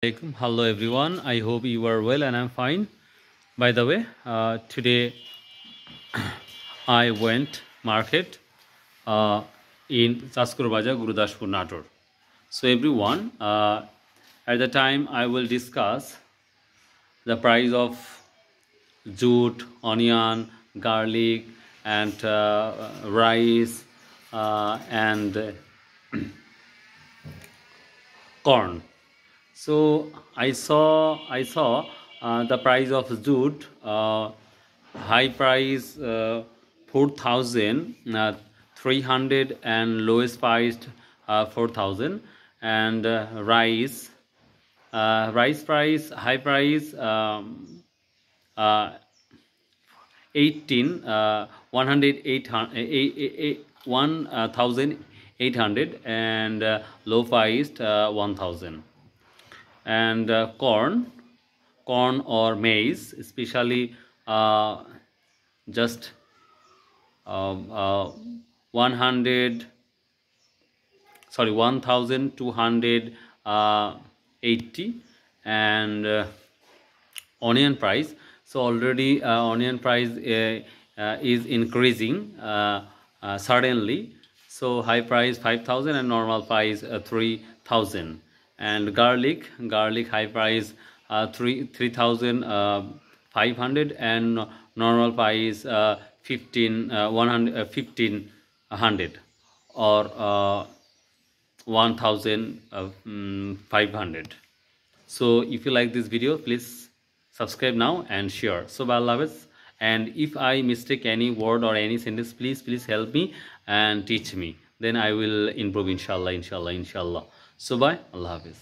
Hello everyone, I hope you are well and I'm fine. By the way, today I went market in Chaskur Bajar, Gurudashpur, Nator. So everyone, at the time I will discuss the price of jute, onion, garlic and rice and corn. So I saw the price of jute, high price 4,300 and lowest priced 4,000, and rice price high price uh, 18 1,800 and low priced 1,000, and corn or maize especially just 100 sorry 1,280, and onion price. So already onion price is increasing suddenly. So high price 5,000 and normal price 3,000, and garlic high price 3,500 and normal price 1,500 or 1,500. So if you like this video, please subscribe now and share. So bye, Allah Hafiz. And if I mistake any word or any sentence, please help me and teach me, then I will improve, inshallah. So bye, Allah Hafiz.